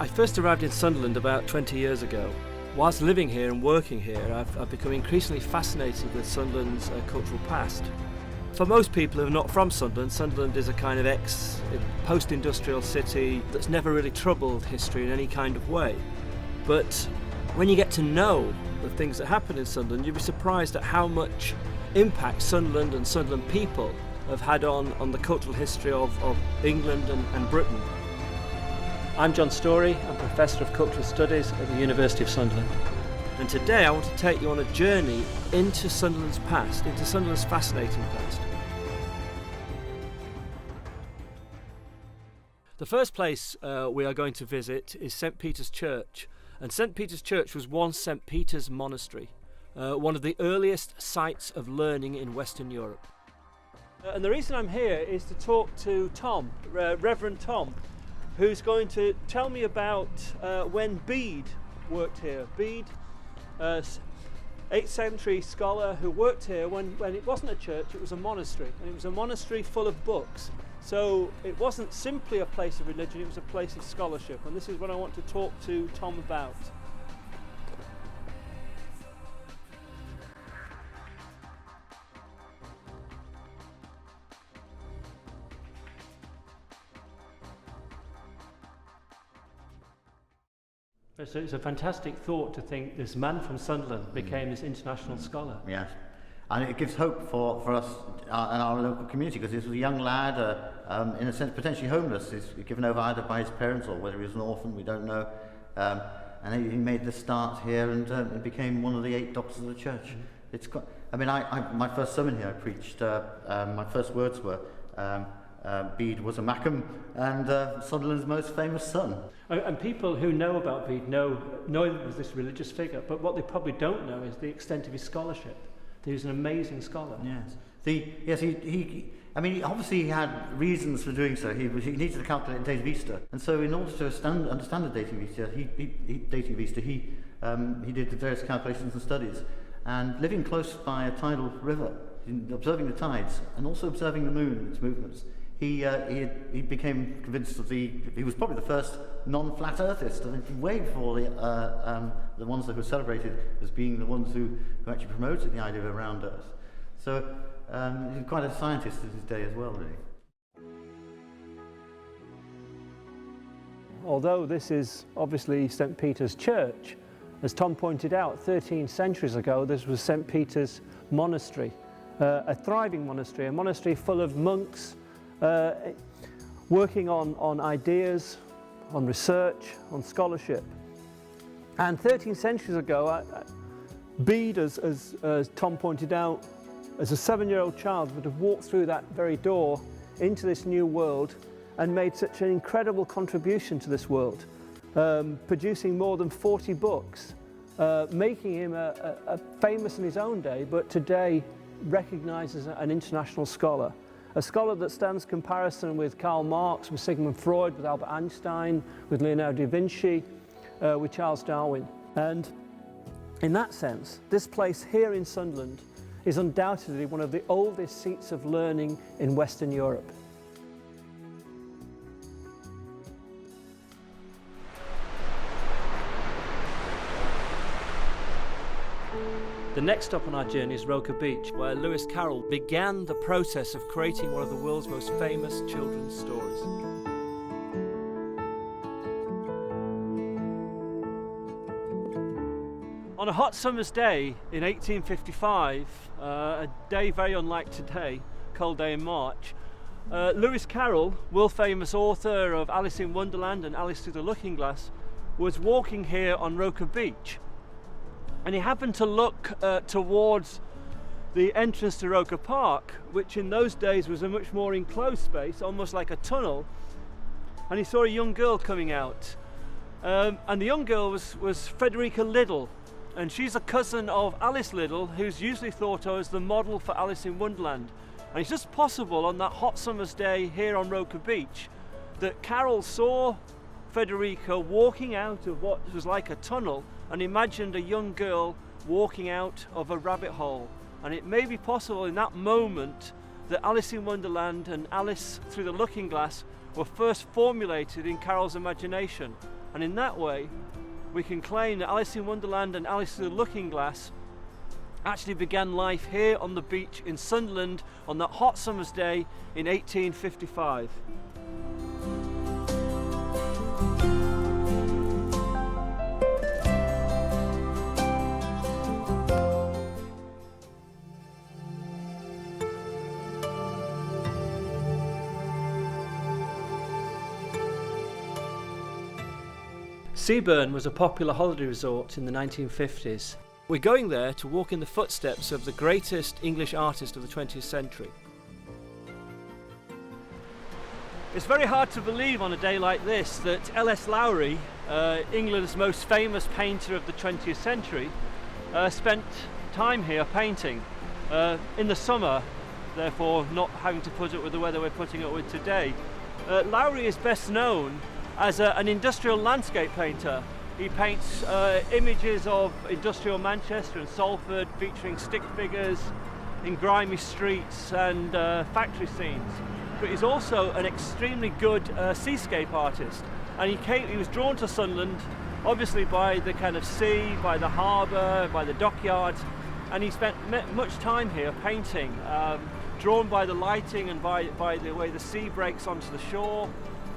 I first arrived in Sunderland about 20 years ago. Whilst living here and working here, I've become increasingly fascinated with Sunderland's cultural past. For most people who are not from Sunderland, Sunderland is a kind of post-industrial city that's never really troubled history in any kind of way. But when you get to know the things that happen in Sunderland, you'll be surprised at how much impact Sunderland and Sunderland people have had on the cultural history of England and Britain. I'm John Storey, I'm Professor of Cultural Studies at the University of Sunderland. And today I want to take you on a journey into Sunderland's past, into Sunderland's fascinating past. The first place we are going to visit is St. Peter's Church. And St. Peter's Church was once St. Peter's Monastery, one of the earliest sites of learning in Western Europe. And the reason I'm here is to talk to Tom, Reverend Tom, who's going to tell me about when Bede worked here. Bede, 8th century scholar who worked here when it wasn't a church, it was a monastery. And it was a monastery full of books. So it wasn't simply a place of religion, it was a place of scholarship. And this is what I want to talk to Tom about. So it's a fantastic thought to think this man from Sunderland became this international scholar. Yes, and it gives hope for us and our local community, because this was a young lad, in a sense potentially homeless. He's given over either by his parents or whether he was an orphan, we don't know. And he made the start here and became one of the 8 doctors of the church. It's got, I mean, my first sermon here I preached, my first words were, Bede was a Mackem and Sunderland's most famous son. And people who know about Bede know he was this religious figure, but what they probably don't know is the extent of his scholarship. He was an amazing scholar. Yes. I mean, obviously he had reasons for doing so. He needed to calculate the date of Easter, and so in order to understand the dating of Easter, he did the various calculations and studies. And living close by a tidal river, observing the tides, and also observing the moon and its movements, he became convinced he was probably the first non-flat earthist, and way before the ones that were celebrated as being the ones who actually promoted the idea of a round earth. So he was quite a scientist in his day as well, really. Although this is obviously St. Peter's Church, as Tom pointed out, 13 centuries ago this was St. Peter's Monastery, a thriving monastery, a monastery full of monks, working on ideas, on research, on scholarship. And 13 centuries ago, Bede, as Tom pointed out, as a 7-year-old child would have walked through that very door into this new world and made such an incredible contribution to this world, producing more than 40 books, making him a famous in his own day, but today recognised as an international scholar. A scholar that stands comparison with Karl Marx, with Sigmund Freud, with Albert Einstein, with Leonardo da Vinci, with Charles Darwin. And in that sense, this place here in Sunderland is undoubtedly one of the oldest seats of learning in Western Europe. The next stop on our journey is Roker Beach, where Lewis Carroll began the process of creating one of the world's most famous children's stories. On a hot summer's day in 1855, a day very unlike today, cold day in March, Lewis Carroll, world famous author of Alice in Wonderland and Alice Through the Looking Glass, was walking here on Roker Beach. And he happened to look towards the entrance to Roker Park, which in those days was a much more enclosed space, almost like a tunnel. And he saw a young girl coming out. And the young girl was Frederica Liddell. And she's a cousin of Alice Liddell, who's usually thought of as the model for Alice in Wonderland. And it's just possible on that hot summer's day here on Roker Beach that Carroll saw Frederica walking out of what was like a tunnel and imagined a young girl walking out of a rabbit hole. And it may be possible in that moment that Alice in Wonderland and Alice Through the Looking Glass were first formulated in Carroll's imagination. And in that way, we can claim that Alice in Wonderland and Alice Through the Looking Glass actually began life here on the beach in Sunderland on that hot summer's day in 1855. Seaburn was a popular holiday resort in the 1950s. We're going there to walk in the footsteps of the greatest English artist of the 20th century. It's very hard to believe on a day like this that L.S. Lowry, England's most famous painter of the 20th century, spent time here painting. In the summer, therefore not having to put up with the weather we're putting up with today. Lowry is best known as an industrial landscape painter. He paints images of industrial Manchester and Salford featuring stick figures in grimy streets and factory scenes. But he's also an extremely good seascape artist. And he was drawn to Sunderland, obviously by the kind of sea, by the harbour, by the dockyards, and he spent much time here painting, drawn by the lighting and by the way the sea breaks onto the shore.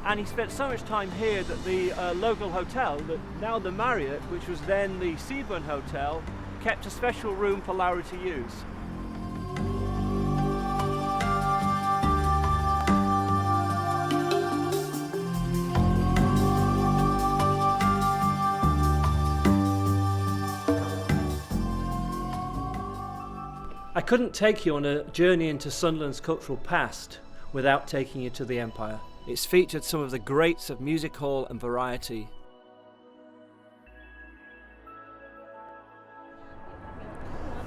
And he spent so much time here that the local hotel, now the Marriott, which was then the Seaburn Hotel, kept a special room for Lowry to use. I couldn't take you on a journey into Sunderland's cultural past without taking you to the Empire. It's featured some of the greats of music hall and variety.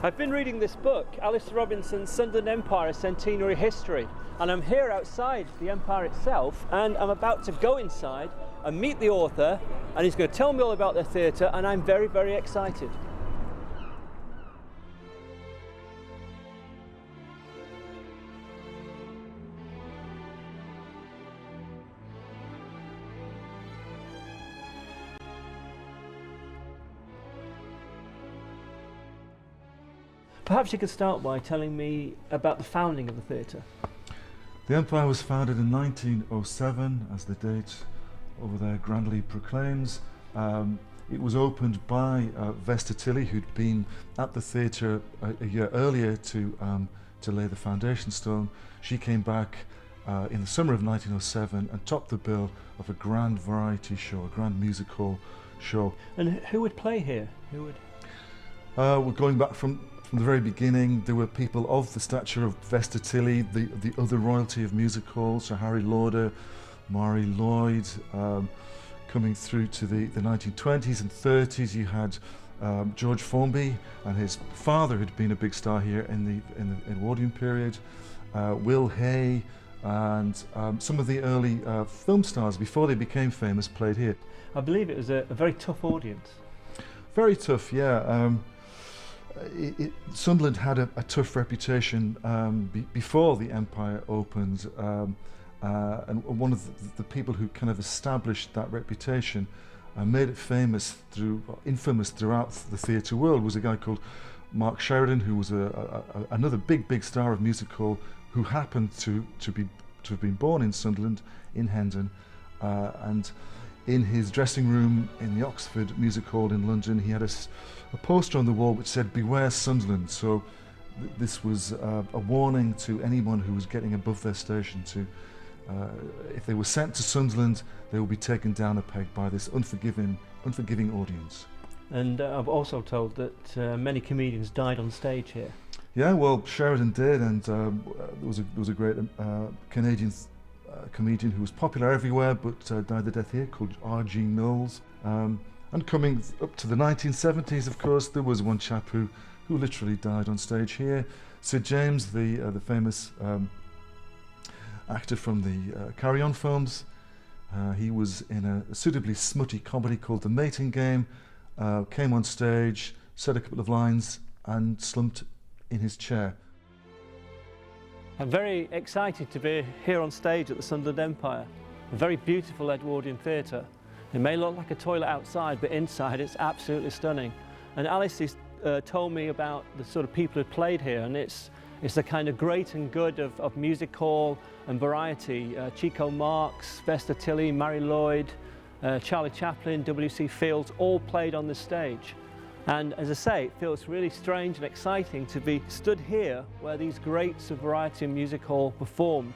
I've been reading this book, Alice Robinson's Sunderland Empire Centenary History, and I'm here outside the Empire itself, and I'm about to go inside and meet the author, and he's going to tell me all about the theatre, and I'm very, very excited. Perhaps you could start by telling me about the founding of the theatre. The Empire was founded in 1907, as the date over there grandly proclaims. It was opened by Vesta Tilley, who'd been at the theatre a year earlier to lay the foundation stone. She came back in the summer of 1907 and topped the bill of a grand variety show, a grand music hall show. And who would play here? Who would? We're going back from the very beginning. There were people of the stature of Vesta Tilley, the other royalty of music halls, Sir Harry Lauder, Maury Lloyd. Coming through to the 1920s and 30s, you had George Formby, and his father had been a big star here in the Edwardian period. Will Hay, and some of the early film stars before they became famous played here. I believe it was a very tough audience. Very tough, yeah. Sunderland had a tough reputation before the Empire opened, and one of the people who kind of established that reputation and made it infamous throughout the theatre world was a guy called Mark Sheridan, who was another big star of music hall, who happened to have been born in Sunderland, in Hendon, and in his dressing room in the Oxford Music Hall in London, he had a poster on the wall which said, "Beware Sunderland." So this was a warning to anyone who was getting above their station to, if they were sent to Sunderland, they would be taken down a peg by this unforgiving audience. And I've also told that many comedians died on stage here. Yeah, well, Sheridan did, and there was a great Canadian comedian who was popular everywhere but died the death here, called R.G. Knowles. And coming up to the 1970s, of course, there was one chap who literally died on stage here. Sir James, the famous actor from the Carry On films. He was in a suitably smutty comedy called The Mating Game, came on stage, said a couple of lines and slumped in his chair. I'm very excited to be here on stage at the Sunderland Empire, a very beautiful Edwardian theatre. It may look like a toilet outside, but inside it's absolutely stunning. And Alice has told me about the sort of people who played here, and it's the kind of great and good of music hall and variety. Chico Marx, Vesta Tilley, Mary Lloyd, Charlie Chaplin, W.C. Fields, all played on this stage. And as I say, it feels really strange and exciting to be stood here where these greats of variety and music hall performed.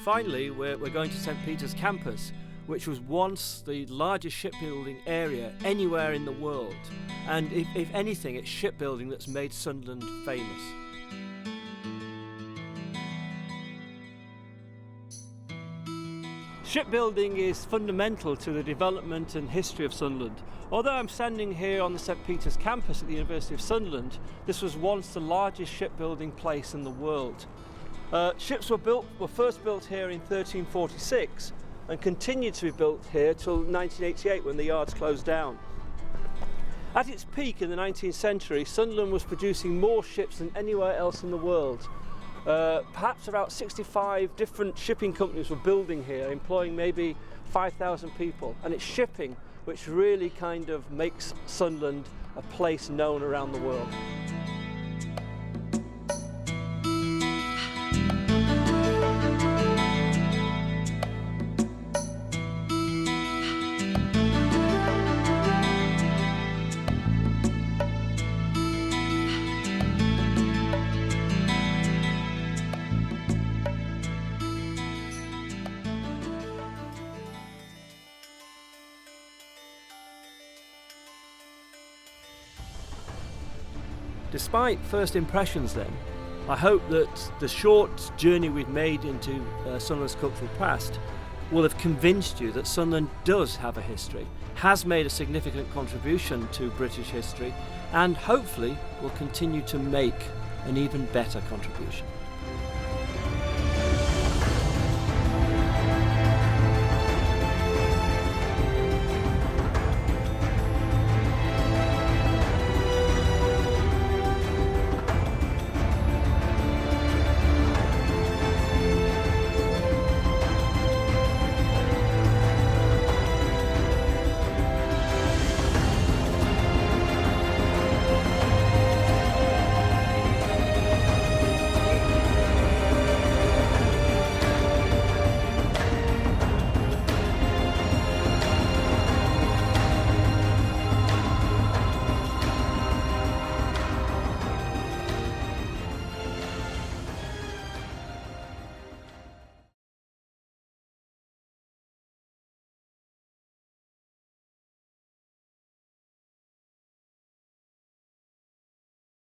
Finally, we're going to St. Peter's campus, which was once the largest shipbuilding area anywhere in the world. And if anything, it's shipbuilding that's made Sunderland famous. Shipbuilding is fundamental to the development and history of Sunderland. Although I'm standing here on the St. Peter's campus at the University of Sunderland, this was once the largest shipbuilding place in the world. Ships were first built here in 1346 and continued to be built here till 1988 when the yards closed down. At its peak in the 19th century, Sunderland was producing more ships than anywhere else in the world. Perhaps about 65 different shipping companies were building here, employing maybe 5,000 people. And it's shipping which really kind of makes Sunderland a place known around the world. Despite first impressions then, I hope that the short journey we've made into Sunderland's cultural past will have convinced you that Sunderland does have a history, has made a significant contribution to British history, and hopefully will continue to make an even better contribution.